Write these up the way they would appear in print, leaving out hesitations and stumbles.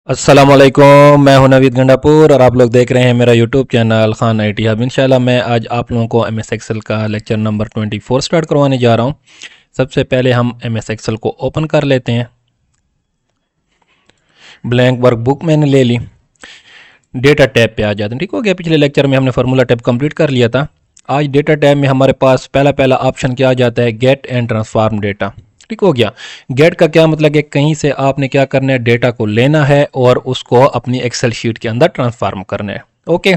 अस्सलामुअलैकुम, मैं हूं नवीद गंडापुर और आप लोग देख रहे हैं मेरा YouTube channel Khan IT hub. इंशाल्लाह मैं आज आप लोगों को MS एक्सेल का लेक्चर नंबर 24 स्टार्ट करवाने जा रहा हूं। सबसे पहले हम MS एक्सेल को ओपन कर लेते हैं। ब्लैंक वर्कबुक मैंने ले ली, डेटा टैब पे आ जाते हैं। ठीक हो गया, पिछले लेक्चर में हमने फार्मूला टैब कंप्लीट कर लिया था। आज डेटा टैब में हमारे पास पहला ऑप्शन क्या आ जाता है, गेट एंड ट्रांसफॉर्म डेटा। ठीक हो गया। गेट का क्या मतलब है, कहीं से आपने क्या करना है, डेटा को लेना है और उसको अपनी एक्सेल शीट के अंदर ट्रांसफॉर्म करना है। ओके,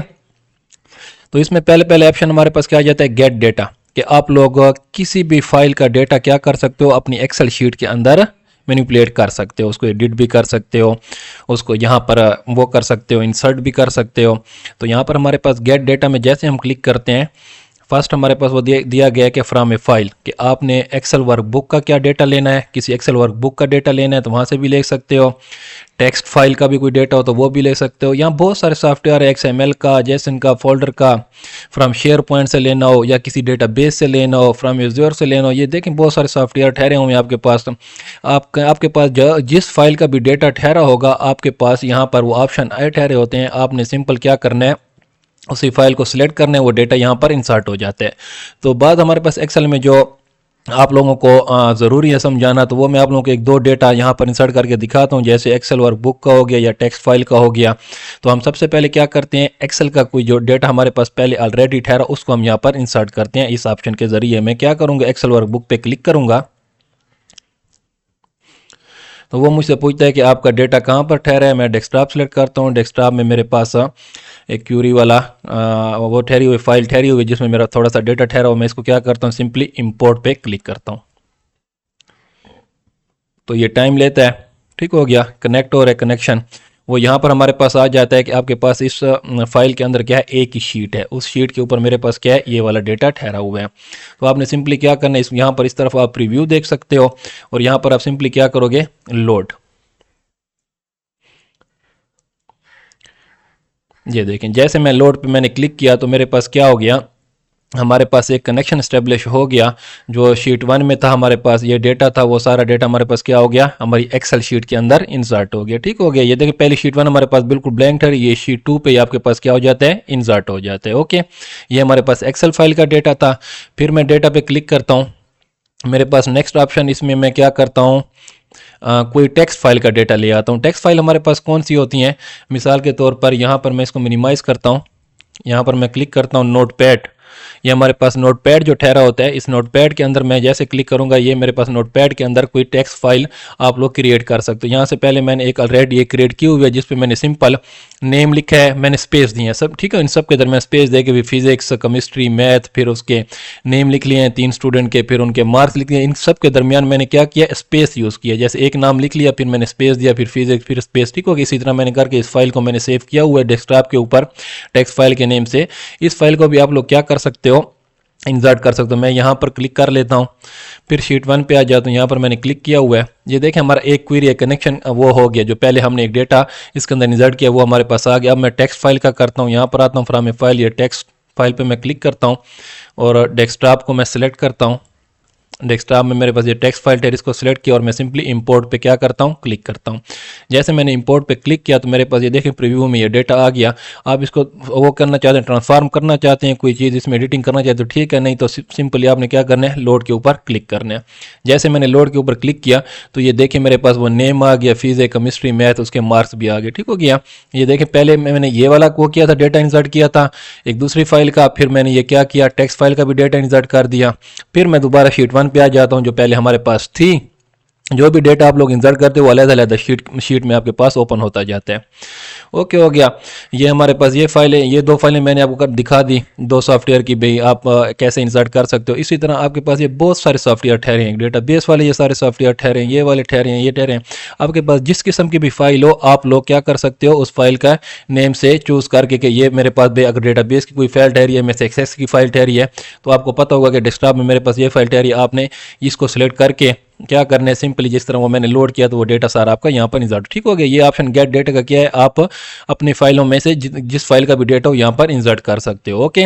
तो इसमें पहले ऑप्शन हमारे पास क्या आ जाता है, गेट डेटा, कि आप लोग किसी भी फाइल का डेटा क्या कर सकते हो, अपनी एक्सेल शीट के अंदर मैनिपुलेट कर सकते हो, उसको एडिट भी कर सकते हो, उसको यहाँ पर वो कर सकते हो, इंसर्ट भी कर सकते हो। तो यहाँ पर हमारे पास गेट डेटा में जैसे हम क्लिक करते हैं, फर्स्ट हमारे पास वो दिया गया है कि फ्रॉम ए फाइल, कि आपने एक्सेल वर्कबुक का क्या डेटा लेना है, किसी एक्सेल वर्कबुक का डेटा लेना है तो वहाँ से भी ले सकते हो। टेक्स्ट फाइल का भी कोई डेटा हो तो वो भी ले सकते हो। यहाँ बहुत सारे सॉफ्टवेयर है, XML का, जेसन का, फोल्डर का, फ्रॉम शेयर पॉइंट से लेना हो या किसी डेटा बेस से लेना हो, फ्रॉम एज्योर से लेना हो, ये देखें बहुत सारे सॉफ्टवेयर ठहरे हुए हैं आपके पास। आपके पास जिस फाइल का भी डेटा ठहरा होगा आपके पास, यहाँ पर वो ऑप्शन आए ठहरे होते हैं। आपने सिंपल क्या करना है, उसी फाइल को सिलेक्ट करने, वो डेटा यहाँ पर इंसर्ट हो जाते हैं। तो बाद हमारे पास एक्सेल में जो आप लोगों को ज़रूरी है समझाना, तो वो मैं आप लोगों को एक दो डेटा यहाँ पर इंसर्ट करके दिखाता हूँ, जैसे एक्सेल वर्कबुक का हो गया या टेक्स्ट फाइल का हो गया। तो हम सबसे पहले क्या करते हैं, एक्सेल का कोई जो डेटा हमारे पास पहले ऑलरेडी ठहरा उसको हम यहाँ पर इंसर्ट करते हैं इस ऑप्शन के ज़रिए। मैं क्या करूँगा, एक्सेल वर्कबुक पे क्लिक करूँगा तो वो मुझसे पूछता है कि आपका डेटा कहाँ पर ठहरा है। मैं डेस्कटॉप सेलेक्ट करता हूँ। डेस्कटॉप में मेरे पास एक क्यूरी वाला वो ठहरी हुई फाइल ठहरी हुई जिसमें मेरा थोड़ा सा डेटा ठहरा हुआ। मैं इसको क्या करता हूँ, सिंपली इंपोर्ट पे क्लिक करता हूँ। तो ये टाइम लेता है। ठीक हो गया, कनेक्ट हो रहा है, कनेक्शन वो यहाँ पर हमारे पास आ जाता है कि आपके पास इस फाइल के अंदर क्या है, एक ही शीट है, उस शीट के ऊपर मेरे पास क्या है, ये वाला डेटा ठहरा हुआ है। तो आपने सिंपली क्या करना है, यहाँ पर इस तरफ आप प्रीव्यू देख सकते हो और यहाँ पर आप सिंपली क्या करोगे, लोड। ये देखें, जैसे मैं लोड पे मैंने क्लिक किया तो मेरे पास क्या हो गया, हमारे पास एक कनेक्शन स्टेब्लिश हो गया। जो शीट 1 में था हमारे पास ये डेटा था, वो सारा डेटा हमारे पास क्या हो गया, हमारी एक्सेल शीट के अंदर इंसर्ट हो गया। ठीक हो गया। ये देखिए पहली शीट 1 हमारे पास बिल्कुल ब्लैंक है, ये शीट 2 पे आपके पास क्या हो जाता है, इंसर्ट हो जाता है। ओके, ये हमारे पास एक्सेल फाइल का डेटा था। फिर मैं डेटा पे क्लिक करता हूँ, मेरे पास नेक्स्ट ऑप्शन, इसमें मैं क्या करता हूँ, कोई टेक्स्ट फाइल का डेटा ले आता हूँ। टेक्स्ट फाइल हमारे पास कौन सी होती हैं, मिसाल के तौर पर यहाँ पर मैं इसको मिनिमाइज़ करता हूँ, यहाँ पर मैं क्लिक करता हूँ नोटपैड। ये हमारे पास नोटपैड जो ठहरा होता है, इस नोटपैड के अंदर मैं जैसे क्लिक करूंगा, ये मेरे पास नोटपैड के अंदर कोई टेक्स्ट फाइल आप लोग क्रिएट कर सकते हो। यहाँ से पहले मैंने एक ऑलरेडी ये क्रिएट की हुई है जिसपे मैंने सिंपल नेम लिखा है, मैंने स्पेस दी है सब। ठीक है, इन सब के दरमियान स्पेस दे के भी फिजिक्स, केमिस्ट्री, मैथ, फिर उसके नेम लिख लिए हैं 3 स्टूडेंट के, फिर उनके मार्क्स लिख लिए। इन सब के दरमियान मैंने क्या किया, स्पेस यूज़ किया। जैसे एक नाम लिख लिया, फिर मैंने स्पेस दिया, फिर फिजिक्स, फिर स्पेस। ठीक होगी, इसी तरह मैंने करके इस फाइल को मैंने सेव किया हुआ है डेस्कटॉप के ऊपर टेक्स्ट फाइल के नेम से। इस फाइल को भी आप लोग क्या कर सकते हो, इंसर्ट कर सकते हो। मैं यहाँ पर क्लिक कर लेता हूँ, फिर शीट 1 पे आ जाता हूँ, यहाँ पर मैंने क्लिक किया हुआ है। ये देखें हमारा एक क्वेरी कनेक्शन वो हो गया, जो पहले हमने एक डेटा इसके अंदर इंसर्ट किया वो हमारे पास आ गया। अब मैं टेक्स्ट फाइल का करता हूँ, यहाँ पर आता हूँ फ्रॉम ए फाइल, ये टेक्स्ट फाइल पे मैं क्लिक करता हूँ और डेस्कटॉप को मैं सिलेक्ट करता हूँ। डेस्कटॉप में मेरे पास ये टेक्स्ट फाइल है, इसको सिलेक्ट किया और मैं सिंपली इंपोर्ट पे क्या करता हूँ, क्लिक करता हूँ। जैसे मैंने इंपोर्ट पे क्लिक किया तो मेरे पास ये देखें प्रीव्यू में ये डेटा आ गया। आप इसको वो करना चाहते हैं, ट्रांसफॉर्म करना चाहते हैं, कोई चीज़ इसमें एडिटिंग करना चाहते हो ठीक है, नहीं तो सिंपली आपने क्या करना है, लोड के ऊपर क्लिक करना है। जैसे मैंने लोड के ऊपर क्लिक किया तो ये देखें मेरे पास वो नेम आ गया, फिजिक्स, केमिस्ट्री, मैथ, उसके मार्क्स भी आ गए। ठीक हो गया। ये देखें पहले मैंने ये वाला वो किया था, डेटा इंसर्ट किया था एक दूसरी फाइल का, फिर मैंने ये क्या किया, टेक्स्ट फाइल का भी डेटा इंसर्ट कर दिया। फिर मैं दोबारा शीट 1 पे आ जाता हूँ, जो पहले हमारे पास थी। जो भी डेटा आप लोग इंसर्ट करते हो वो अलग-अलग शीट में आपके पास ओपन होता जाता है। ओके हो गया। ये हमारे पास ये फाइलें, ये दो फाइलें मैंने आपको दिखा दी, दो सॉफ्टवेयर की भाई आप कैसे इंसर्ट कर सकते हो। इसी तरह आपके पास ये बहुत सारे सॉफ्टवेयर ठहरे हैं, डेटा बेस वाले ये सारे सॉफ्टवेयर ठहरे हैं, ये वाले ठहरे हैं, ये ठहरे हैं। आपके पास जिस किस्म की भी फाइल हो आप लोग क्या कर सकते हो, उस फाइल का नेम से चूज करके कि ये मेरे पास अगर डेटा बेस की कोई फाइल ठहरी है, मेरे एक्सेस की फाइल ठहरी है, तो आपको पता होगा कि डेस्कटॉप में मेरे पास ये फाइल ठहरी है। आपने इसको सिलेक्ट करके क्या करना है, सिंपली जिस तरह वो मैंने लोड किया तो वो डेटा सारा आपका यहाँ पर इंसर्ट। ठीक हो गया। ये ऑप्शन गेट डेटा का क्या है, आप अपनी फाइलों में से जिस फाइल का भी डेटा हो यहाँ पर इंसर्ट कर सकते हो। ओके,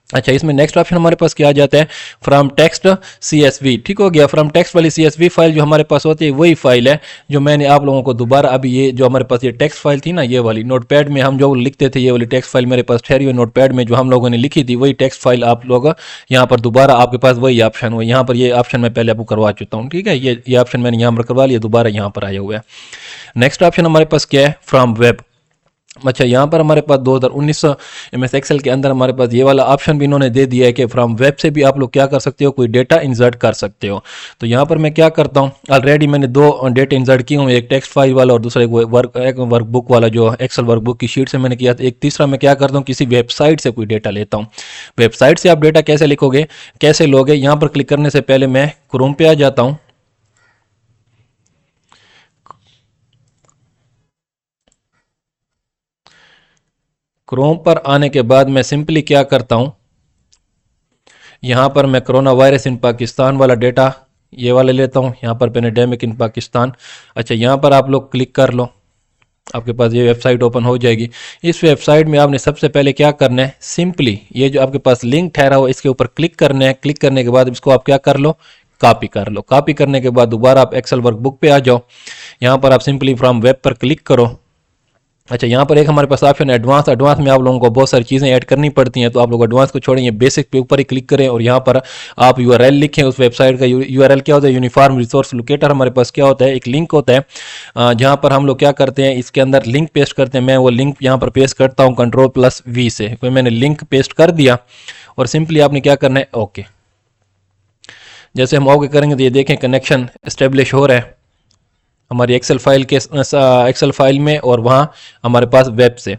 अच्छा, इसमें नेक्स्ट ऑप्शन हमारे पास क्या आ जाता है, फ्रॉम टेक्स्ट CSV। ठीक हो गया, फ्रॉम टेक्स्ट वाली CSV फाइल जो हमारे पास होती है वही फाइल है जो मैंने आप लोगों को दोबारा अभी ये जो हमारे पास ये टेक्स्ट फाइल थी ना, ये वाली नोटपैड में हम जो लिखते थे, ये वाली टेक्स्ट फाइल मेरे पास ठहरी हुई नोटपैड में जो हम लोगों ने लिखी थी, वही टेक्स्ट फाइल आप लोग यहाँ पर दोबारा आपके पास वही ऑप्शन हुआ। यहाँ पर ये ऑप्शन मैं पहले आपको करवा चुका हूँ। ठीक है, ये ऑप्शन मैंने यहाँ पर करवा लिया, दोबारा यहाँ पर आया हुआ है। नेक्स्ट ऑप्शन हमारे पास क्या है, फ्रॉम वेब। अच्छा, यहाँ पर हमारे पास 2019 MS एक्सेल के अंदर हमारे पास ये वाला ऑप्शन भी इन्होंने दे दिया है कि फ्रॉम वेब से भी आप लोग क्या कर सकते हो, कोई डेटा इंसर्ट कर सकते हो। तो यहाँ पर मैं क्या करता हूँ, ऑलरेडी मैंने दो डेटा इंसर्ट किए हुए, एक टेक्स्ट फाइल वाला और दूसरा एक वर्कबुक वाला जो एक्सेल वर्कबुक की शीट से मैंने किया था। एक तीसरा मैं क्या करता हूँ, किसी वेबसाइट से कोई डेटा लेता हूँ। वेबसाइट से आप डेटा कैसे लिखोगे, कैसे लोगे, यहाँ पर क्लिक करने से पहले मैं क्रोम पे आ जाता हूँ। क्रोम पर आने के बाद मैं सिंपली क्या करता हूँ, यहाँ पर मैं कोरोना वायरस इन पाकिस्तान वाला डेटा ये वाला लेता हूँ, यहाँ पर पेंडेमिक इन पाकिस्तान। अच्छा, यहाँ पर आप लोग क्लिक कर लो, आपके पास ये वेबसाइट ओपन हो जाएगी। इस वेबसाइट में आपने सबसे पहले क्या करना है, सिंपली ये जो आपके पास लिंक ठहरा हो इसके ऊपर क्लिक करना है। क्लिक करने के बाद इसको आप क्या कर लो, कॉपी कर लो। कॉपी करने के बाद दोबारा आप एक्सेल वर्कबुक पे आ जाओ, यहाँ पर आप सिंपली फ्रॉम वेब पर क्लिक करो। अच्छा, यहाँ पर एक हमारे पास ऑप्शन है एडवांस। एडवांस में आप लोगों को बहुत सारी चीज़ें ऐड करनी पड़ती हैं, तो आप लोग एडवांस को छोड़ेंगे, बेसिक पे ऊपर ही क्लिक करें और यहाँ पर आप URL लिखें। उस वेबसाइट का URL क्या होता है, यूनिफॉर्म रिसोर्स लोकेटर हमारे पास क्या होता है, एक लिंक होता है जहाँ पर हम लोग क्या करते हैं, इसके अंदर लिंक पेस्ट करते हैं। मैं वो लिंक यहाँ पर पेस्ट करता हूँ Ctrl+V से, कोई मैंने लिंक पेस्ट कर दिया और सिंपली आपने क्या करना है, ओके। जैसे हम ओके करेंगे तो ये देखें कनेक्शन इस्टेब्लिश हो रहा है हमारी एक्सेल फाइल में और वहाँ हमारे पास वेब से।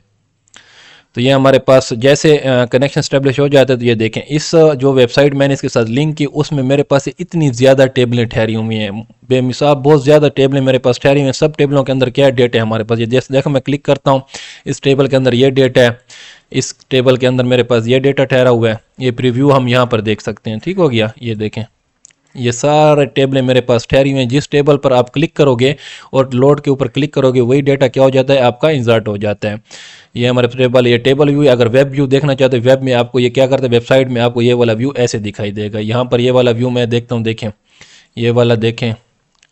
तो ये हमारे पास जैसे कनेक्शन स्टेब्लिश हो जाता है, तो ये देखें इस जो वेबसाइट मैंने इसके साथ लिंक की उसमें मेरे पास इतनी ज़्यादा टेबलें ठहरी हुई हैं, बेमिसाल बहुत ज़्यादा टेबलें मेरे पास ठहरी हुई हैं। सब टेबलों के अंदर क्या डेटा है हमारे पास, ये जैसे देखो मैं क्लिक करता हूँ, इस टेबल के अंदर ये डेटा है, इस टेबल के अंदर मेरे पास ये डेटा ठहरा हुआ है। ये प्रीव्यू हम यहाँ पर देख सकते हैं। ठीक हो गया, ये देखें ये सारे टेबलें मेरे पास ठहरी हुई हैं। जिस टेबल पर आप क्लिक करोगे और लोड के ऊपर क्लिक करोगे वही डेटा क्या हो जाता है, आपका इंसर्ट हो जाता है। ये हमारे टेबल, ये टेबल व्यू है। अगर वेब व्यू देखना चाहते हो, वेब में आपको ये क्या करता है, वेबसाइट में आपको ये वाला व्यू ऐसे दिखाई देगा। यहाँ पर ये वाला व्यू मैं देखता हूँ, देखें ये वाला देखें,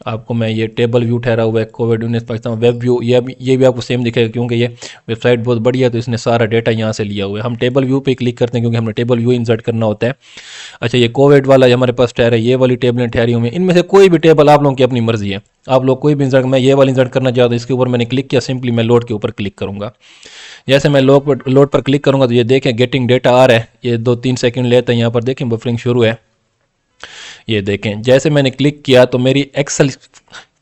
आपको मैं ये टेबल व्यू ठहरा हुआ है कोविड-19 पाकिस्तान वेब व्यू, ये भी आपको सेम दिखेगा क्योंकि ये वेबसाइट बहुत बढ़िया है तो इसने सारा डेटा यहाँ से लिया हुआ है। हम टेबल व्यू पे क्लिक करते हैं क्योंकि हमने टेबल व्यू इंसर्ट करना होता है। अच्छा, ये कोविड वाला हमारे पास ठहरा है, ये वाली टेबलें ठहरी हुई हैं। इनमें से कोई भी टेबल आप लोगों की अपनी मर्जी है, आप लोग कोई भी इंसर्ट, मैं ये वाली इंसर्ट करना चाहता हूँ, इसके ऊपर मैंने क्लिक किया, सिंपली मैं लोड के ऊपर क्लिक करूँगा। जैसे मैं लोड पर क्लिक करूँगा तो ये देखें गेटिंग डेटा आ रहा है, ये 2-3 सेकंड लेता है। यहाँ पर देखें बफरिंग शुरू है, ये देखें जैसे मैंने क्लिक किया तो मेरी एक्सेल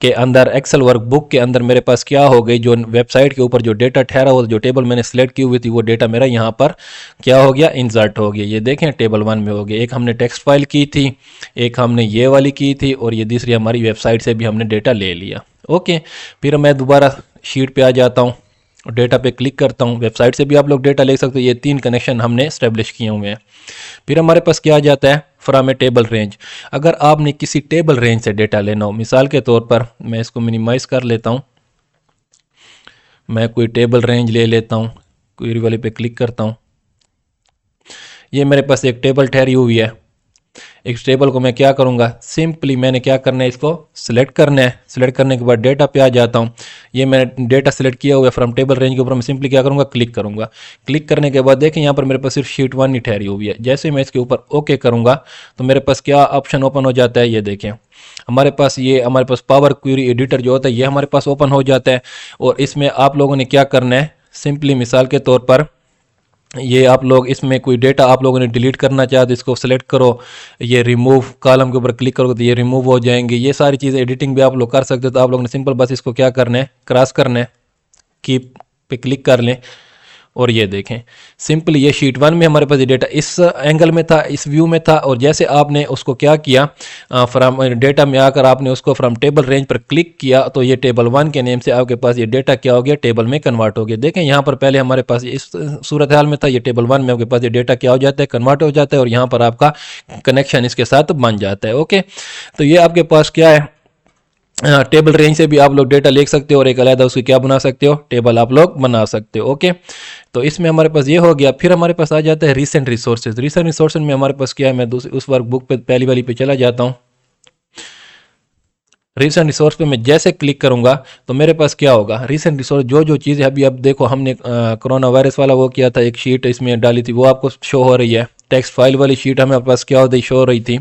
के अंदर, एक्सेल वर्कबुक के अंदर मेरे पास क्या हो गई, जो वेबसाइट के ऊपर जो डेटा ठहरा हुआ, जो टेबल मैंने सेलेक्ट की हुई थी वो डेटा मेरा यहाँ पर क्या हो गया, इंसर्ट हो गया। ये देखें टेबल 1 में हो गया। एक हमने टेक्स्ट फाइल की थी, एक हमने ये वाली की थी और ये दूसरी हमारी वेबसाइट से भी हमने डेटा ले लिया। ओके, फिर मैं दोबारा शीट पे आ जाता हूँ और डेटा पे क्लिक करता हूँ। वेबसाइट से भी आप लोग डेटा ले सकते हो। ये 3 कनेक्शन हमने स्टेब्लिश किए हुए हैं। फिर हमारे पास क्या आ जाता है, फ्रॉम ए टेबल रेंज। अगर आपने किसी टेबल रेंज से डेटा लेना हो, मिसाल के तौर पर मैं इसको मिनिमाइज कर लेता हूँ, मैं कोई टेबल रेंज ले लेता हूँ, क्वेरी वाले पे क्लिक करता हूँ। ये मेरे पास एक टेबल ठहरी हुई है। इस टेबल को मैं क्या करूँगा, सिंपली मैंने क्या करना है, इसको सिलेक्ट करना है। सिलेक्ट करने के बाद डेटा पे आ जाता हूँ। ये मैंने डेटा सिलेक्ट किया हुआ है फ्रॉम टेबल रेंज के ऊपर, मैं सिंपली क्या करूँगा, क्लिक करूँगा। क्लिक करने के बाद देखें यहाँ पर मेरे पास सिर्फ शीट 1 ही ठहरी हुई है। जैसे मैं इसके ऊपर ओके करूँगा तो मेरे पास क्या ऑप्शन ओपन हो जाता है, ये देखें हमारे पास पावर क्वेरी एडिटर जो होता है ये हमारे पास ओपन हो जाता है। और इसमें आप लोगों ने क्या करना है, सिंपली मिसाल के तौर पर ये आप लोग इसमें कोई डेटा आप लोगों ने डिलीट करना चाहे तो इसको सेलेक्ट करो, ये रिमूव कॉलम के ऊपर क्लिक करोगे तो ये रिमूव हो जाएंगे। ये सारी चीज़ें एडिटिंग भी आप लोग कर सकते हो। तो आप लोगों ने सिंपल बस इसको क्या करना है, क्रॉस करना है, कीप पे क्लिक कर लें और ये देखें सिंपली ये शीट 1 में हमारे पास ये डेटा इस एंगल में था, इस व्यू में था। और जैसे आपने उसको क्या किया, फ्रॉम डेटा में आकर आपने उसको फ्रॉम टेबल रेंज पर क्लिक किया तो ये टेबल 1 के नेम से आपके पास ये डेटा क्या हो गया, टेबल में कन्वर्ट हो गया। देखें यहाँ पर पहले हमारे पास इस सूरत हाल में था, ये टेबल 1 में आपके पास ये डेटा क्या हो जाता है, कन्वर्ट हो जाता है और यहाँ पर आपका कनेक्शन इसके साथ बन जाता है। ओके, तो ये आपके पास क्या है, टेबल रेंज से भी आप लोग डेटा लिख सकते हो और एक अलग उसकी क्या बना सकते हो, टेबल आप लोग बना सकते हो। ओके, तो इसमें हमारे पास ये हो गया। फिर हमारे पास आ जाता है रिसेंट रिसोर्सेज। रिसेंट रिसोर्सेज में हमारे पास क्या है, मैं उस वर्कबुक पे पहली वाली पे चला जाता हूँ। रिसेंट रिसोर्स पे मैं जैसे क्लिक करूंगा तो मेरे पास क्या होगा, रिसेंट रिसोर्स जो जो चीज़ें अभी अब देखो हमने कोरोना वायरस वाला वो किया था, एक शीट इसमें डाली थी वो आपको शो हो रही है। टेक्स्ट फाइल वाली शीट हमारे पास क्या होती शो हो रही थी।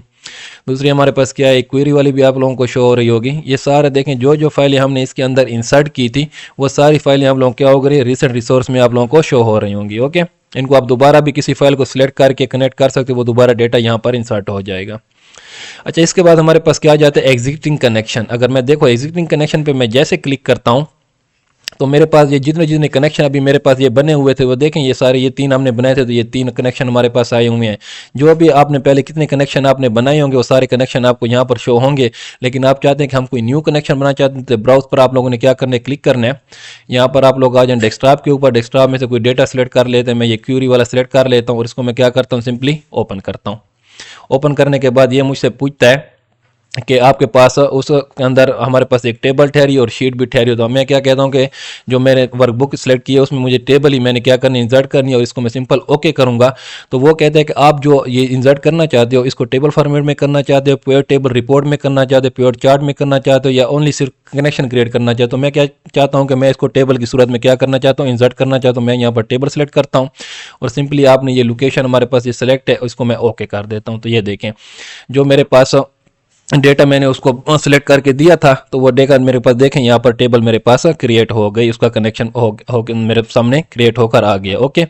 दूसरी हमारे पास क्या है, क्वेरी वाली भी आप लोगों को शो हो रही होगी। ये सारे देखें जो जो फाइलें हमने इसके अंदर इंसर्ट की थी वो सारी फाइलें आप लोगों को क्या हो गई, रिसेंट रिसोर्स में आप लोगों को शो हो रही होंगी। ओके, इनको आप दोबारा भी किसी फाइल को सिलेक्ट करके कनेक्ट कर सकते हो, वो दोबारा डेटा यहाँ पर इंसर्ट हो जाएगा। अच्छा, इसके बाद हमारे पास क्या आ जाता है, एग्जिस्टिंग कनेक्शन। अगर मैं देखो एग्जिस्टिंग कनेक्शन पे मैं जैसे क्लिक करता हूँ तो मेरे पास ये जितने जितने कनेक्शन अभी मेरे पास ये बने हुए थे वो देखें, ये सारे ये 3 हमने बनाए थे तो ये 3 कनेक्शन हमारे पास आए हुए हैं। जो भी आपने पहले कितने कनेक्शन आपने बनाए होंगे वो सारे कनेक्शन आपको यहाँ पर शो होंगे। लेकिन आप चाहते हैं कि हम कोई न्यू कनेक्शन बनाना चाहते हैं तो ब्राउज पर आप लोगों ने क्या करना है, क्लिक करना है। यहाँ पर आप लोग आ जाए डेस्कटॉप के ऊपर, डेस्कटॉप में से कोई डेटा सेलेक्ट कर लेते हैं। मैं ये क्यूरी वाला सेलेक्ट कर लेता हूँ और इसको मैं क्या करता हूँ, सिंपली ओपन करता हूँ। ओपन करने के बाद ये मुझसे पूछता है कि आपके पास उस अंदर हमारे पास एक टेबल ठहरी और शीट भी ठहरी हो। तो मैं क्या कहता हूँ कि जो मैंने वर्कबुक सेलेक्ट की है उसमें मुझे टेबल ही मैंने क्या करनी है, इंसर्ट करनी है और इसको मैं सिंपल ओके करूँगा। तो वो कहते हैं कि आप जो ये इंसर्ट करना चाहते हो इसको टेबल फॉर्मेट में करना चाहते हो, प्योर टेबल रिपोर्ट में करना चाहते हो, प्योर चार्ट में करना चाहते हो, या ओनली सिर्फ कनेक्शन क्रिएट करना चाहते हो। मैं क्या चाहता हूँ कि मैं इसको टेबल की सूरत में क्या करना चाहता हूँ, इंसर्ट करना चाहता हूँ। मैं यहाँ पर टेबल सेलेक्ट करता हूँ और सिंपली आपने ये लोकेशन हमारे पास ये सेलेक्ट है उसको मैं ओके कर देता हूँ। तो ये देखें जो मेरे पास डेटा मैंने उसको सिलेक्ट करके दिया था तो वो डेटा मेरे पास देखें यहाँ पर टेबल मेरे पास क्रिएट हो गई, उसका कनेक्शन हो मेरे सामने क्रिएट होकर आ गया। ओके,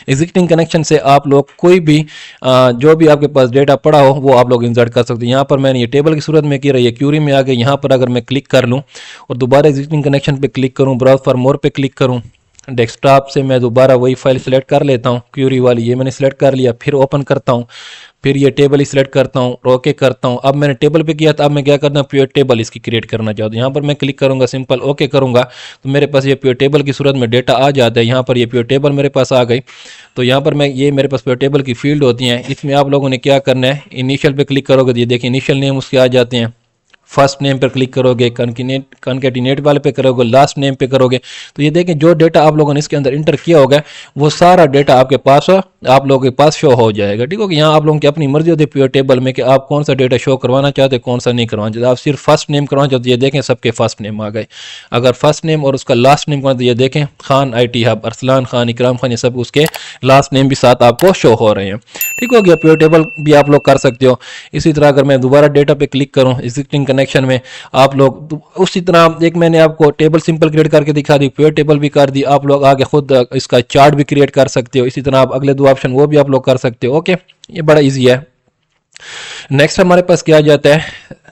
एग्जिस्टिंग कनेक्शन से आप लोग कोई भी जो भी आपके पास डेटा पड़ा हो वो आप लोग इंसर्ट कर सकते हैं। यहाँ पर मैंने ये टेबल की सूरत में किया, ये क्यूरी में आ गया। यहाँ पर अगर मैं क्लिक कर लूँ और दोबारा एग्जिस्टिंग कनेक्शन पे क्लिक करूँ, ब्राउज फॉर मोर पे क्लिक करूँ, डेस्कटॉप से मैं दोबारा वही फाइल सेलेक्ट कर लेता हूँ, क्यूरी वाली ये मैंने सेलेक्ट कर लिया। फिर ओपन करता हूँ, फिर ये टेबल ही सिलेक्ट करता हूँ, ओके करता हूँ। अब मैंने टेबल पे किया था, अब मैं क्या करता हूँ, प्योर टेबल इसकी क्रिएट करना चाहता हूँ। यहाँ पर मैं क्लिक करूँगा, सिंपल ओके करूँगा तो मेरे पास ये प्योर टेबल की सूरत में डेटा आ जाता है। यहाँ पर ये प्योर टेबल मेरे पास आ गई। तो यहाँ पर मैं ये मेरे पास प्योर टेबल की फील्ड होती हैं, इसमें आप लोगों ने क्या करना है, इनिशियल पे क्लिक करोगे तो ये देखिए इनिशियल नेम उसके आ जाते हैं। फर्स्ट नेम पर क्लिक करोगे, कनकेटिनेट वाले पे करोगे, लास्ट नेम पे करोगे तो ये देखें जो डेटा आप लोगों ने इसके अंदर इंटर किया होगा वो सारा डेटा आपके पास आप लोगों के पास शो हो जाएगा। ठीक है, यहाँ आप लोगों की अपनी मर्जी होती है प्योर टेबल में कि आप कौन सा डेटा शो करवाना चाहते हैं, कौन सा नहीं करवाना चाहते। आप सिर्फ फर्स्ट नेम करवाना चाहते, ये देखें सबके फर्स्ट नेम आ गए। अगर फर्स्ट नेम और उसका लास्ट नेम करवाना तो ये देखें खान IT हब, अरसलान खान, इकराम खान, ये सब उसके लास्ट नेम भी साथ आपको शो हो रहे हैं। ठीक हो गया, प्योर टेबल भी आप लोग कर सकते हो। इसी तरह अगर मैं दोबारा डेटा पे क्लिक करूँ एग्जिस्टिंग कनेक्शन में, आप लोग उसी तरह एक मैंने आपको टेबल सिंपल क्रिएट करके दिखा दी, प्योर टेबल भी कर दी। आप लोग आगे खुद इसका चार्ट भी क्रिएट कर सकते हो। इसी तरह आप अगले 2 ऑप्शन वो भी आप लोग कर सकते हो। ओके, ये बड़ा इजी है। नेक्स्ट हमारे पास क्या आ जाता है,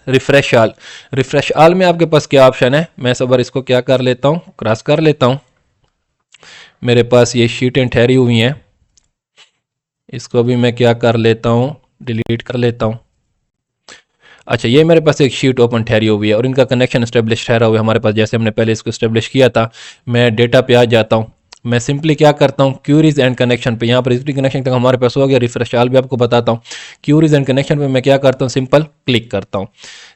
रिफ्रेश ऑल। रिफ्रेश ऑल में आपके पास क्या ऑप्शन है, मैं सब बार इसको क्या कर लेता हूँ, क्रॉस कर लेता हूँ। मेरे पास ये शीटें ठहरी हुई हैं, इसको भी मैं क्या कर लेता हूँ, डिलीट कर लेता हूँ। अच्छा, ये मेरे पास एक शीट ओपन ठहरी हुई है और इनका कनेक्शन स्टेब्लिश ठहरा हुआ है हमारे पास, जैसे हमने पहले इसको स्टेब्लिश किया था। मैं डेटा पे आ जाता हूँ, मैं सिंपली क्या करता हूँ, क्यूरीज एंड कनेक्शन पे, यहाँ पर एग्जिस्टिंग कनेक्शन तक हमारे पास हो गया। रिफ्रेश ऑल भी आपको बताता हूँ। क्यूरीज एंड कनेक्शन पे मैं क्या करता हूँ, सिंपल क्लिक करता हूँ।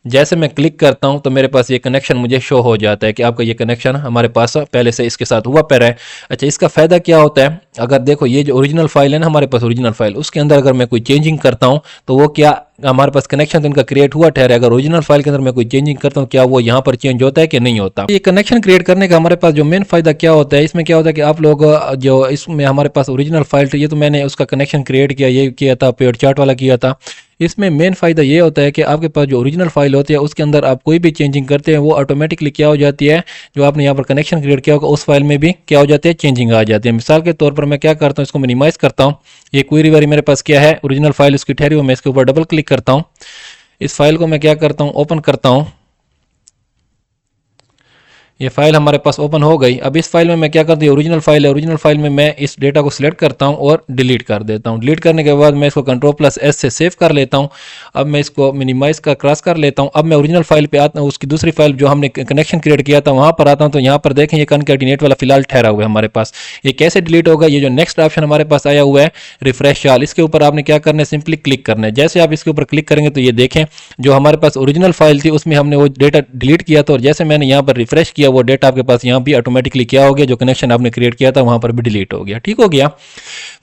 जैसे मैं क्लिक करता हूँ तो मेरे पास ये कनेक्शन मुझे शो हो जाता है कि आपका ये कनेक्शन हमारे पास पहले से इसके साथ हुआ पैर है। अच्छा, इसका फ़ायदा क्या होता है, अगर देखो ये जो ओरिजिनल फाइल है ना हमारे पास, ओरिजिनल फाइल उसके अंदर अगर मैं कोई चेंजिंग करता हूँ तो वो क्या हमारे पास कनेक्शन तो इनका क्रिएट हुआ ठहरा। अगर ओरिजिनल फाइल के अंदर मैं कोई चेंजिंग करता हूँ क्या वो यहाँ पर चेंज होता है कि नहीं होता। ये कनेक्शन क्रिएट करने का हमारे पास जो मेन फायदा क्या होता है, इसमें क्या होता है कि आप लोग जो इसमें हमारे पास ओरिजिनल फाइल तो ये तो मैंने उसका कनेक्शन क्रिएट किया, ये किया था, पेड चार्ट वाला किया था। इसमें मेन फ़ायदा ये होता है कि आपके पास जो ओरिजिनल फाइल होती है उसके अंदर आप कोई भी चेंजिंग करते हैं वो ऑटोमेटिकली क्या हो जाती है, जो आपने यहाँ पर कनेक्शन क्रिएट किया होगा उस फाइल में भी क्या हो जाती है, चेंजिंग आ जाती है। मिसाल के तौर पर मैं क्या करता हूँ, इसको मिनिमाइज़ करता हूँ। ये क्वेरी वाली मेरे पास क्या है, ओरिजिनल फाइल उसकी ठहरी हुई, मैं इसके ऊपर डबल क्लिक करता हूँ। इस फाइल को मैं क्या करता हूँ, ओपन करता हूँ। ये फाइल हमारे पास ओपन हो गई। अब इस फाइल में मैं क्या करता हूँ, ओरिजिनल फाइल है, ओरिजिनल फाइल में मैं इस डेटा को सिलेक्ट करता हूँ और डिलीट कर देता हूँ। डिलीट करने के बाद मैं इसको Ctrl+S से सेव कर लेता हूँ। अब मैं इसको मिनिमाइज का क्रॉस कर लेता हूँ। अब मैं ओरिजिनल फाइल पे आता हूँ, उसकी दूसरी फाइल जो हमने कनेक्शन क्रिएट किया था वहाँ पर आता हूँ। तो यहाँ पर देखें ये कनकैटिनेट वाला फिलहाल ठहरा हुआ है हमारे पास। ये कैसे डिलीट होगा, ये जो नेक्स्ट ऑप्शन हमारे पास आया हुआ है रिफ्रेश ऑल, इसके ऊपर आपने क्या करना है, सिंपली क्लिक करना है। जैसे आप इसके ऊपर क्लिक करेंगे तो ये देखें जो हमारे पास ओरिजिनल फाइल थी उसमें हमने वो डेटा डिलीट किया था, और जैसे मैंने यहाँ पर रिफ्रेश किया वो डेटा आपके पास यहाँ भी ऑटोमेटिकली क्या हो गया, जो कनेक्शन आपने क्रिएट किया था वहाँ पर भी डिलीट हो गया। ठीक हो गया।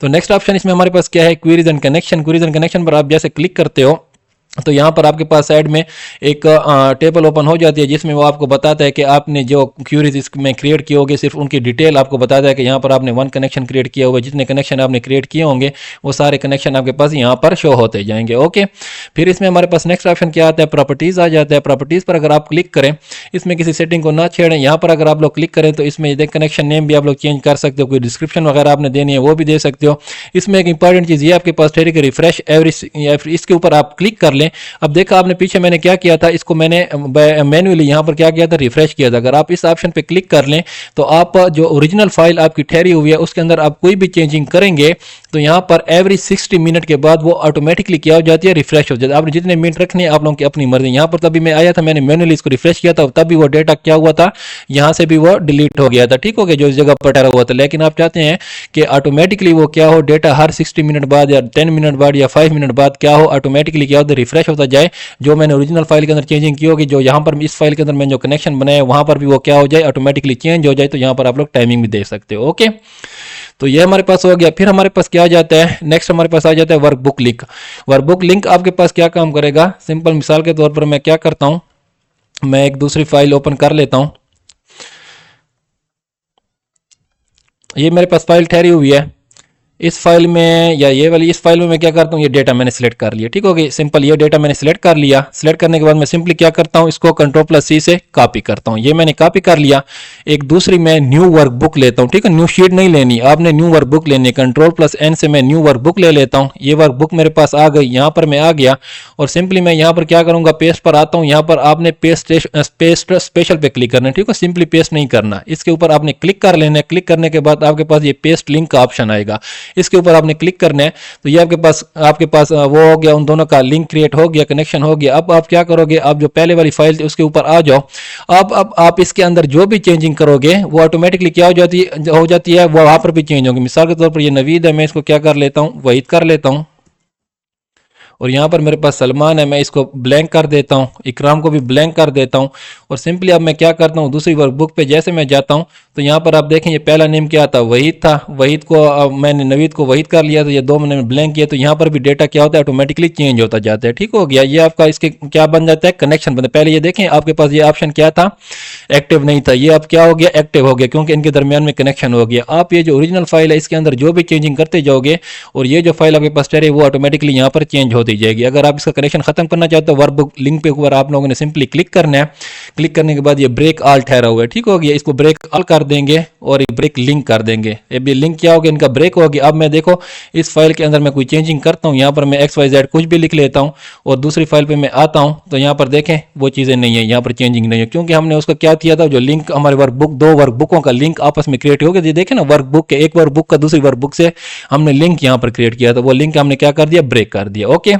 तो नेक्स्ट ऑप्शन इसमें हमारे पास क्या है, queries and connection. Queries and connection पर आप जैसे क्लिक करते हो तो यहाँ पर आपके पास साइड में एक टेबल ओपन हो जाती है जिसमें वो आपको बताता है कि आपने जो क्यूरीज इसमें क्रिएट किए होंगे सिर्फ उनकी डिटेल आपको बताता है कि यहाँ पर आपने 1 कनेक्शन क्रिएट किया होगा, जितने कनेक्शन आपने क्रिएट किए होंगे वो सारे कनेक्शन आपके पास यहाँ पर शो होते जाएंगे। ओके, फिर इसमें हमारे पास नेक्स्ट ऑप्शन क्या आता है, प्रॉपर्टीज़ आ जाता है। प्रॉपर्टीज़ पर अगर आप क्लिक करें, इसमें किसी सेटिंग को ना छेड़ें, यहाँ पर अगर आप लोग क्लिक करें तो इसमें देख कनेक्शन नेम भी आप लोग चेंज कर सकते हो, कोई डिस्क्रिप्शन वगैरह आपने देनी है वो भी दे सकते हो। इसमें एक इंपॉर्टेंट चीज़ ये आपके पास ठहरी कि रिफ्रेश एवरी, इसके ऊपर आप क्लिक कर लें। अब देखा आपने पीछे मैंने क्या किया था, इसको मैंने मैन्युअली यहाँ पर क्या किया था, रिफ्रेश किया था। अगर आप इस ऑप्शन पे क्लिक कर लें तो आप जो ओरिजिनल फाइल आपकी ठहरी हुई है उसके अंदर आप कोई भी चेंजिंग करेंगे तो यहाँ पर एवरी 60 मिनट के बाद वो ऑटोमेटिकली क्या हो जाती है, रिफ्रेश हो जाती है। आपने जितने मिनट रखने हैं आप लोगों की अपनी मर्जी। यहाँ पर तभी मैं आया था, मैंने मैन्युअली इसको रिफ्रेश किया था, तभी वो डेटा क्या हुआ था, यहाँ से भी वो डिलीट हो गया था। ठीक हो गया, जो इस जगह पर ठहरा हुआ था। लेकिन आप चाहते हैं कि ऑटोमेटिकली वो क्या हो, डेटा हर 60 मिनट बाद या 10 मिनट बाद या 5 मिनट बाद क्या हो, ऑटोमेटिकली क्या हो, रिफ्रेश होता जाए। जो मैंने ओरिजिनल फाइल के अंदर चेंजिंग की होगी, जो यहाँ पर इस फाइल के अंदर मैंने जो कनेक्शन बनाया वहाँ पर भी वो क्या हो जाए, ऑटोमेटिकली चेंज हो जाए। तो यहाँ पर आप लोग टाइमिंग भी दे सकते हो। ओके, तो ये हमारे पास हो गया। फिर हमारे पास क्या आ जाता है, नेक्स्ट हमारे पास आ जाता है वर्कबुक लिंक। वर्कबुक लिंक आपके पास क्या काम करेगा, सिंपल मिसाल के तौर पर मैं क्या करता हूँ, मैं एक दूसरी फाइल ओपन कर लेता हूँ। ये मेरे पास फाइल ठहरी हुई है, इस फाइल में या ये वाली इस फाइल में मैं क्या करता हूँ, ये डेटा मैंने सिलेक्ट कर लिया। ठीक हो गई, सिंपल ये डेटा मैंने सिलेक्ट कर लिया। सिलेक्ट करने के बाद मैं सिंपली क्या करता हूँ, इसको Ctrl+C से कॉपी करता हूँ। ये मैंने कॉपी कर लिया। एक दूसरी मैं न्यू वर्कबुक लेता हूँ। ठीक है, न्यू शीट नहीं लेनी, आपने न्यू वर्कबुक लेनी है। Ctrl+N से मैं न्यू वर्कबुक ले लेता हूँ। ये वर्कबुक मेरे पास आ गई, यहाँ पर मैं आ गया और सिंपली मैं यहाँ पर क्या करूँगा, पेस्ट पर आता हूँ। यहाँ पर आपने पेस्ट स्पेशल पे क्लिक करना है। ठीक है, सिंपली पेस्ट नहीं करना, इसके ऊपर आपने क्लिक कर लेना है। क्लिक करने के बाद आपके पास ये पेस्ट लिंक का ऑप्शन आएगा, इसके ऊपर आपने क्लिक करना है। तो ये आपके पास वो हो गया, उन दोनों का लिंक क्रिएट हो गया, कनेक्शन हो गया। अब आप क्या करोगे, आप जो पहले वाली फाइल थी उसके ऊपर आ जाओ। अब आप इसके अंदर जो भी चेंजिंग करोगे वो ऑटोमेटिकली क्या हो जाती है, वो वहां पर भी चेंज होगी। मिसाल के तौर पर ये नवीद है, मैं इसको क्या कर लेता हूँ, वहीद कर लेता हूँ। और यहाँ पर मेरे पास सलमान है, मैं इसको ब्लैंक कर देता हूँ। इकराम को भी ब्लैंक कर देता हूँ। और सिंपली अब मैं क्या करता हूँ, दूसरी वर्कबुक पे जैसे मैं जाता हूँ तो यहाँ पर आप देखें ये पहला नेम क्या था, वहीद था। वहीद को मैंने नवीद को वहीद कर लिया, तो ये दो मैंने ब्लैंक किया। तो यहाँ पर भी डेटा क्या होता है, ऑटोमेटिकली चेंज होता जाता है। ठीक हो गया, ये आपका इसके क्या बन जाता है, कनेक्शन बनता है। पहले ये देखें आपके पास ये ऑप्शन क्या था, एक्टिव नहीं था, ये अब क्या हो गया, एक्टिव हो गया, क्योंकि इनके दरमियान में कनेक्शन हो गया। आप ये जो ओरिजिनल फाइल है इसके अंदर जो भी चेंजिंग करते जाओगे और ये जो फाइल आपके पास है वो ऑटोमेटिकली यहाँ पर चेंज होती जाएगी। अगर आप इसका कनेक्शन खत्म करना चाहते हो, वर्कबुक लिंक पे ऊपर आप लोगों ने सिंपली क्लिक करना है। क्लिक करने के बाद ये ब्रेक ऑल ठहरा हुआ है। ठीक हो गया, इसको ब्रेक ऑल कर देंगे और ब्रेक लिंक कर देंगे। ये लिंक क्या हो गया, इनका ब्रेक हो गया। अब मैं देखो इस फाइल के अंदर मैं कोई चेंजिंग करता हूँ, यहाँ पर मैं XYZ कुछ भी लिख लेता हूँ और दूसरी फाइल पे मैं आता हूँ तो यहाँ पर देखें वो चीज़ें नहीं है, यहाँ पर चेंजिंग नहीं है, क्योंकि हमने उसका क्या किया था, जो लिंक हमारे वर्कबुक, दो वर्कबुकों का लिंक आपस में क्रिएट हो गया। ये देखें ना, वर्कबुक के एक वर्कबुक का दूसरी वर्कबुक से हमने लिंक यहाँ पर क्रिएट किया था, वो लिंक हमने क्या कर दिया, ब्रेक कर दिया। ओके,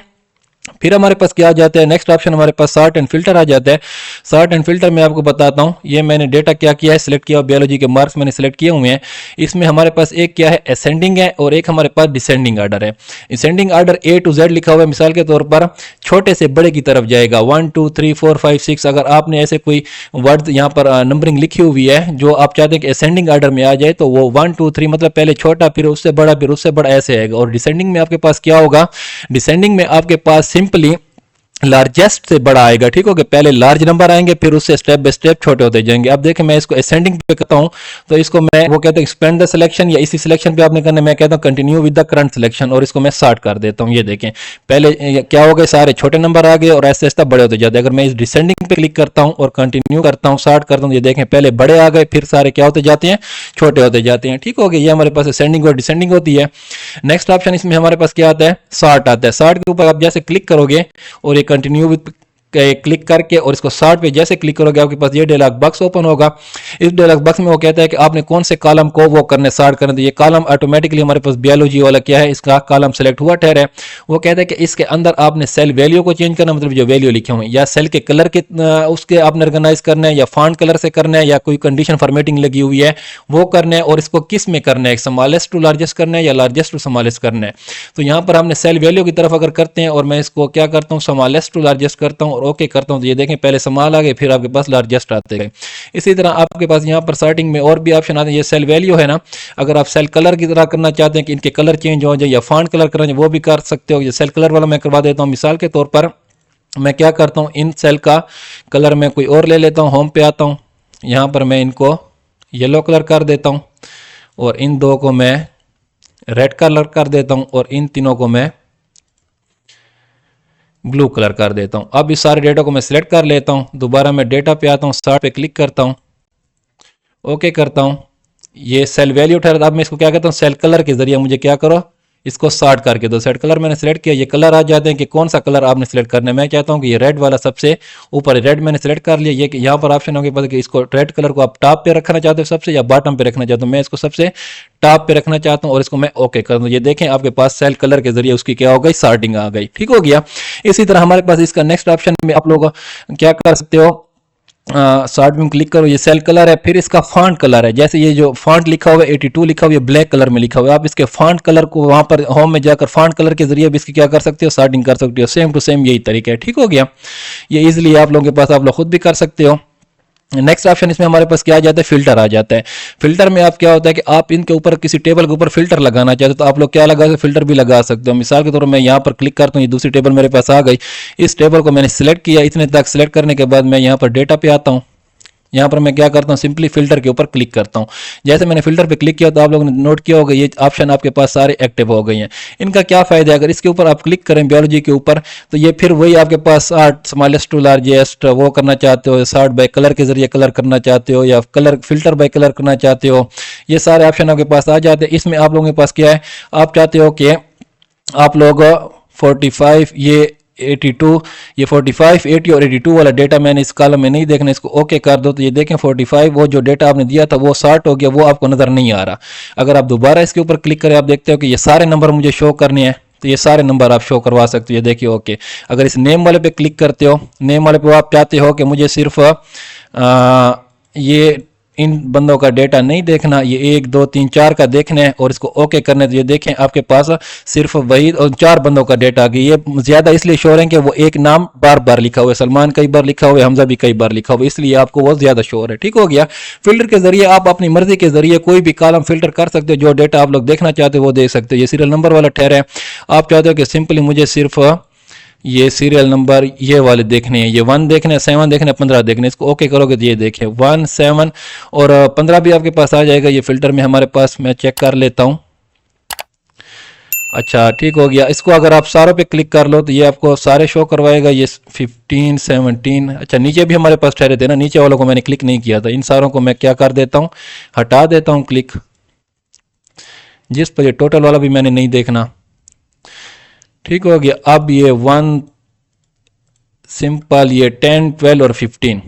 फिर हमारे पास क्या आ जाता है, नेक्स्ट ऑप्शन हमारे पास सॉर्ट एंड फिल्टर आ जाता है। सॉर्ट एंड फिल्टर में आपको बताता हूं, ये मैंने डेटा क्या किया है, सिलेक्ट किया, बायोलॉजी के मार्क्स मैंने सिलेक्ट किए हुए हैं। इसमें हमारे पास एक क्या है, असेंडिंग है और एक हमारे पास डिसेंडिंग ऑर्डर है। Ascending order A to Z लिखा हुआ है, मिसाल के तौर पर छोटे से बड़े की तरफ जाएगा, 1 2 3 4 5 6। अगर आपने ऐसे कोई वर्ड यहाँ पर नंबरिंग लिखी हुई है जो आप चाहते हैं कि असेंडिंग ऑर्डर में आ जाए, तो वो 1 2 3 मतलब पहले छोटा फिर उससे बड़ा फिर उससे बड़ा ऐसे आएगा। और डिसेंडिंग में आपके पास क्या होगा, डिसेंडिंग में आपके पास सिंपली लार्जेस्ट से बड़ा आएगा। ठीक हो गया, पहले लार्ज नंबर आएंगे फिर उससे स्टेप बाय स्टेप छोटे होते जाएंगे। अब देखें मैं इसको असेंडिंग पे करता हूं तो इसको मैं वो कहते हैं एक्सपेंड द सिलेक्शन, या इसी सिलेक्शन पे आपने करना है, मैं कहता हूं continue with the current selection, और इसको मैं सॉर्ट कर देता हूं। ये देखें पहले क्या हो गए, सारे छोटे नंबर आ गए और ऐसे ऐसे बड़े होते जाते हैं। अगर मैं इस डिसेंडिंग पे क्लिक करता हूं और कंटिन्यू करता हूं, सॉर्ट करता हूं, ये देखें पहले बड़े आ गए फिर सारे क्या होते जाते हैं, छोटे होते जाते हैं। ठीक हो गया, ये हमारे पास असेंडिंग और डिसेंडिंग होती है। नेक्स्ट ऑप्शन इसमें हमारे पास क्या आता है, सॉर्ट आता है। सॉर्ट के ऊपर आप जैसे क्लिक करोगे और ये कंटिन्यू विद क्लिक करके और इसको सॉर्ट पे जैसे क्लिक करोगे आपके पास ये डायलॉग बॉक्स ओपन होगा। इस डायलॉग बॉक्स में वो कहता है कि आपने कौन से कॉलम को वो करने सॉर्ट करना। तो ये कॉलम ऑटोमेटिकली हमारे पास बायोलॉजी वाला क्या है, इसका कॉलम सेलेक्ट हुआ ठहरा है। वो कहता है कि इसके अंदर आपने सेल वैल्यू को चेंज करना, मतलब जो वैल्यू लिखे हुए हैं, या सेल के कलर के उसके आपने ऑर्गेनाइज करना है, या फॉन्ट कलर से करना है, या कोई कंडीशन फॉर्मेटिंग लगी हुई है वो करना है, और इसको किस में करना है, स्मॉलेस्ट टू लार्जेस्ट करना है या लार्जेस्ट टू स्मॉलेस्ट करना है। तो यहाँ पर हमने सेल वैल्यू की तरफ अगर करते हैं और मैं इसको क्या करता हूँ स्मॉलेस्ट टू लार्जेस्ट करता हूँ और ओके करता हूँ, तो ये देखें पहले स्मॉल आ गए फिर आपके पास लार्जेस्ट आते गए। इसी तरह आपके पास यहाँ पर स्टार्टिंग में और भी ऑप्शन आते हैं। ये सेल वैल्यू है ना, अगर आप सेल कलर की तरह करना चाहते हैं कि इनके कलर चेंज हो जाए या फॉन्ट कलर करना वो भी कर सकते हो। ये सेल कलर वाला मैं करवा देता हूँ। मिसाल के तौर पर मैं क्या करता हूँ, इन सेल का कलर मैं कोई और ले लेता हूँ, होम पे आता हूँ, यहाँ पर मैं इनको येलो कलर कर देता हूँ और इन दो को मैं रेड कलर कर देता हूँ और इन तीनों को मैं ब्लू कलर कर देता हूँ। अब इस सारे डेटा को मैं सिलेक्ट कर लेता हूँ। दोबारा मैं डेटा पे आता हूँ, स्टार्ट पे क्लिक करता हूँ, ओके करता हूँ। ये सेल वैल्यू ठहरा। अब मैं इसको क्या कहता हूँ, सेल कलर के जरिए मुझे क्या करो, इसको सॉर्ट करके दो। सेट कलर मैंने सेलेक्ट किया, ये कलर आ जाते हैं कि कौन सा कलर आपने सेलेक्ट करना है। मैं चाहता हूं कि ये रेड वाला सबसे ऊपर, रेड मैंने सेलेक्ट कर लिया। ये यहाँ पर ऑप्शन होगा कि इसको रेड कलर को आप टॉप पे रखना चाहते हो सबसे या बॉटम पे रखना चाहते हो। मैं इसको सबसे टॉप पे रखना चाहता हूं और इसको मैं ओके कर दूं। ये देखें आपके पास सेल कलर के जरिए उसकी क्या हो गई, सॉर्टिंग आ गई। ठीक हो गया। इसी तरह हमारे पास इसका नेक्स्ट ऑप्शन में आप लोग क्या कर सकते हो, शॉर्ट में क्लिक करो, ये सेल कलर है, फिर इसका फॉन्ट कलर है। जैसे ये जो फॉन्ट लिखा हुआ है 82 लिखा हुआ है, ब्लैक कलर में लिखा हुआ है। आप इसके फॉन्ट कलर को वहां पर होम में जाकर फॉन्ट कलर के जरिए भी इसकी क्या कर सकते हो, सॉर्टिंग कर सकते हो। सेम टू सेम यही तरीका है। ठीक हो गया। ये इजिली आप लोगों के पास आप लोग खुद भी कर सकते हो। नेक्स्ट ऑप्शन इसमें हमारे पास क्या आ जाता है, फिल्टर आ जाता है। फिल्टर में आप क्या होता है कि आप इनके ऊपर किसी टेबल के ऊपर फिल्टर लगाना चाहते हो तो आप लोग क्या लगा सकते, फिल्टर भी लगा सकते हो। मिसाल के तौर पर मैं यहाँ पर क्लिक करता हूँ, ये दूसरी टेबल मेरे पास आ गई। इस टेबल को मैंने सिलेक्ट किया, इतने तक सिलेक्ट करने के बाद मैं यहाँ पर डेटा पे आता हूँ। यहाँ पर मैं क्या करता हूँ, सिंपली फिल्टर के ऊपर क्लिक करता हूँ। जैसे मैंने फिल्टर पे क्लिक किया तो आप लोगों ने नोट किया होगा ये ऑप्शन आपके पास सारे एक्टिव हो गए हैं। इनका क्या फायदा है, अगर इसके ऊपर आप क्लिक करें बायोलॉजी के ऊपर तो ये फिर वही आपके पास आर्ट स्मॉलेस्ट टू लार्जेस्ट वो करना चाहते हो, सॉर्ट बाय कलर के जरिए कलर करना चाहते हो या कलर फिल्टर बाय कलर करना चाहते हो, ये सारे ऑप्शन आपके पास आ जाते हैं। इसमें आप लोगों के पास क्या है, आप चाहते हो कि आप लोग 45 ये 82 ये 45 80 और 82 वाला डेटा मैंने इस कॉलम में नहीं देखना, इसको ओके कर दो। तो ये देखें 45 वो जो डेटा आपने दिया था वो सॉर्ट हो गया, वो आपको नजर नहीं आ रहा। अगर आप दोबारा इसके ऊपर क्लिक करें आप देखते हो कि ये सारे नंबर मुझे शो करने हैं, तो ये सारे नंबर आप शो करवा सकते हो। ये देखिए ओके। अगर इस नेम वाले पे क्लिक करते हो, नेम वाले पे आप चाहते हो कि मुझे सिर्फ ये इन बंदों का डेटा नहीं देखना, ये 1 2 3 4 का देखना है और इसको ओके करना है। तो ये देखें आपके पास सिर्फ वही और 4 बंदों का डेटा आ गया। ये ज्यादा इसलिए शोर है कि वो एक नाम बार बार लिखा हुआ है, सलमान कई बार लिखा हुआ है, हमजा भी कई बार लिखा हुआ है, इसलिए आपको वो ज्यादा शोर है। ठीक हो गया। फिल्टर के जरिए आप अपनी मर्जी के जरिए कोई भी कॉलम फिल्टर कर सकते हो, जो डेटा आप लोग देखना चाहते हो वो देख सकते हो। ये सीरियल नंबर वाला ठहरा है, आप चाहते हो कि सिंपली मुझे सिर्फ ये सीरियल नंबर ये वाले देखने हैं, ये 1 देखने हैं, 7 देखने हैं, 15 देखने हैं। इसको ओके करोगे तो ये देखें 1 7 और 15 भी आपके पास आ जाएगा। ये फिल्टर में हमारे पास, मैं चेक कर लेता हूँ। अच्छा ठीक हो गया। इसको अगर आप सारों पे क्लिक कर लो तो ये आपको सारे शो करवाएगा। ये 15 17 अच्छा नीचे भी हमारे पास ठहरे थे ना, नीचे वालों को मैंने क्लिक नहीं किया था। इन सारों को मैं क्या कर देता हूँ, हटा देता हूँ क्लिक, जिस पर ये टोटल वाला भी मैंने नहीं देखना। ठीक हो गया। अब ये 1 सिंपल, ये 10 12 और 15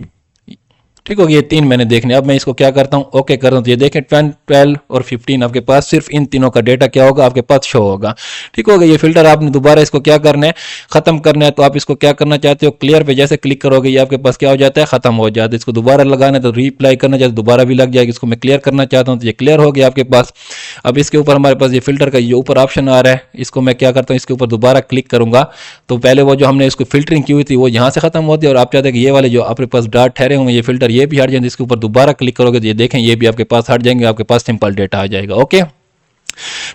ठीक हो गया, ये 3 मैंने देखने। अब मैं इसको क्या करता हूँ, ओके करता हूँ। तो ये देखें 10 12 और 15 आपके पास सिर्फ इन तीनों का डेटा क्या होगा, आपके पास शो होगा। ठीक हो गया। ये फिल्टर आपने दोबारा इसको क्या करना है, खत्म करना है। तो आप इसको क्या करना चाहते हो, क्लियर पे जैसे क्लिक करोगे ये आपके पास क्या हो जाता है, खत्म हो जाता है। इसको दोबारा लगाना है तो रीअप्लाई करना चाहते दोबारा भी लग जाएगी। इसको मैं क्लियर करना चाहता हूँ तो ये क्लियर हो गया आपके पास। अब इसके ऊपर हमारे पास ये फिल्टर का ये ऊपर ऑप्शन आ रहा है, इसको मैं क्या करता हूँ, इसके ऊपर दोबारा क्लिक करूंगा तो पहले वो जो हमने इसको फिल्टरिंग की हुई थी वो यहाँ से खत्म होती है और आप चाहते हैं कि ये वाले जो आपके पास डॉट ठहरे होंगे ये फिल्टर ये भी हट जाएंगे। इसके ऊपर दोबारा क्लिक करोगे तो ये देखें ये भी आपके पास हट जाएंगे, आपके पास सिंपल डेटा आ जाएगा। ओके।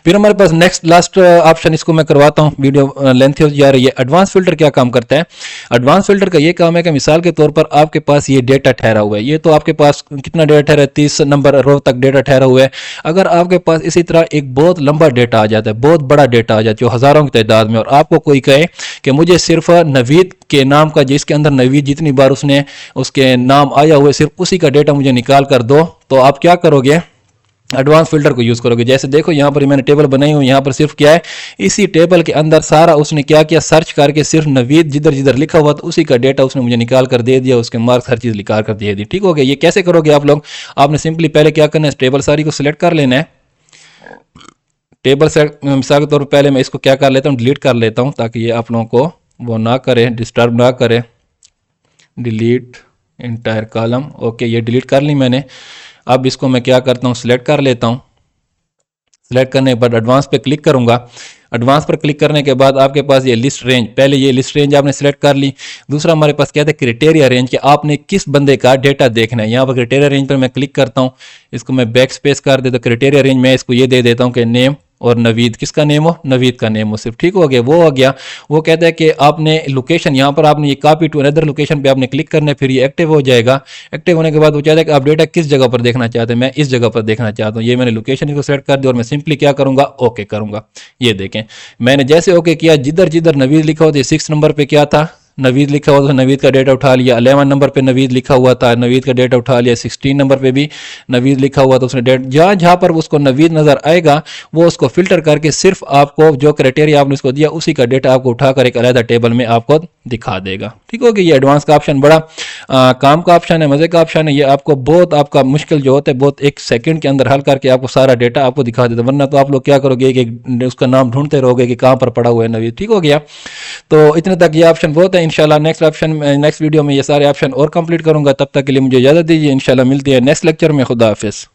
फिर हमारे पास नेक्स्ट लास्ट ऑप्शन, इसको मैं करवाता हूं, वीडियो लेंथ हो जा रही है। एडवांस फिल्टर क्या काम करता है, एडवांस फिल्टर का ये काम है कि मिसाल के तौर पर आपके पास ये डेटा ठहरा हुआ है, ये तो आपके पास कितना डेटा ठहरा है, 30 नंबर रो तक डेटा ठहरा हुआ है। अगर आपके पास इसी तरह एक बहुत लंबा डेटा आ जाता है, बहुत बड़ा डेटा आ जाता है जो हजारों की तादाद में, और आपको कोई कहे कि मुझे सिर्फ नवीद के नाम का, जिसके अंदर नवीद जितनी बार उसने उसके नाम आया हुआ है सिर्फ उसी का डेटा मुझे निकाल कर दो, तो आप क्या करोगे, एडवांस फिल्टर को यूज़ करोगे। जैसे देखो यहाँ पर मैंने टेबल बनाई हुई, यहाँ पर सिर्फ क्या है, इसी टेबल के अंदर सारा उसने क्या किया, सर्च करके सिर्फ नवीद जिधर जिधर लिखा हुआ था उसी का डेटा उसने मुझे निकाल कर दे दिया, उसके मार्क्स हर चीज़ निकाल कर दे दी। ठीक हो गया। ये कैसे करोगे आप लोग, आपने सिंपली पहले क्या करना है, टेबल सारी को सिलेक्ट कर लेना है। टेबल से मिसाल के तौर पर पहले मैं इसको क्या कर लेता हूँ, डिलीट कर लेता हूँ, ताकि ये आप लोगों को वो ना करे, डिस्टर्ब ना करे। डिलीट इंटायर कॉलम, ओके, ये डिलीट कर ली मैंने। अब इसको मैं क्या करता हूँ, सिलेक्ट कर लेता हूँ। सिलेक्ट करने के बाद एडवांस पे क्लिक करूंगा। एडवांस पर क्लिक करने के बाद आपके पास ये लिस्ट रेंज, पहले ये लिस्ट रेंज आपने सिलेक्ट कर ली। दूसरा हमारे पास क्या था, क्राइटेरिया रेंज, कि आपने किस बंदे का डेटा देखना है। यहाँ पर क्राइटेरिया रेंज पर मैं क्लिक करता हूँ, इसको मैं बैक स्पेस कर देता हूँ। क्राइटेरिया रेंज में इसको ये दे देता हूँ कि नेम और नवीद, किसका नेम हो, नवीद का नेम हो सिर्फ। ठीक हो गया, वो हो गया। वो कहता है कि आपने लोकेशन, यहाँ पर आपने ये कॉपी टू अनदर लोकेशन पे आपने क्लिक करना है, फिर ये एक्टिव हो जाएगा। एक्टिव होने के बाद वो चाहता है कि आप डेटा किस जगह पर देखना चाहते हैं, मैं इस जगह पर देखना चाहता हूँ। ये मैंने लोकेशन को सेलेक्ट कर दिया और मैं सिंपली क्या करूंगा, ओके करूंगा। ये देखें मैंने जैसे ओके किया, जिधर जिधर नवीद लिखा होता है, 6 नंबर पे क्या था, नवीद लिखा हुआ था, नवीद का डेटा उठा लिया। 11 नंबर पे नवीद लिखा हुआ था, नवीद का डेटा उठा लिया। 16 नंबर पे भी नवीद लिखा हुआ था, उसने डेटा, जहाँ जहाँ पर उसको नवीद नजर आएगा वो उसको फिल्टर करके सिर्फ आपको जो क्राइटेरिया आपने उसको दिया उसी का डेटा आपको उठाकर एक अलग टेबल में आपको दिखा देगा। ठीक हो गया। ये एडवांस का ऑप्शन बड़ा काम का ऑप्शन है, मजे का ऑप्शन है। ये आपको बहुत, आपका मुश्किल जो होता है बहुत 1 सेकंड के अंदर हल करके आपको सारा डेटा आपको दिखा देता है। वरना तो आप लोग क्या करोगे, एक उसका नाम ढूंढते रहोगे कि कहाँ पर पड़ा हुआ है नवीद। ठीक हो गया। तो इतने तक ये ऑप्शन बहुत है। इंशाल्लाह नेक्स्ट वीडियो में ये सारे ऑप्शन और कंप्लीट करूंगा। तब तक के लिए मुझे इजाजत दीजिए। इंशाल्लाह मिलती है नेक्स्ट लेक्चर में। खुदा हाफिज।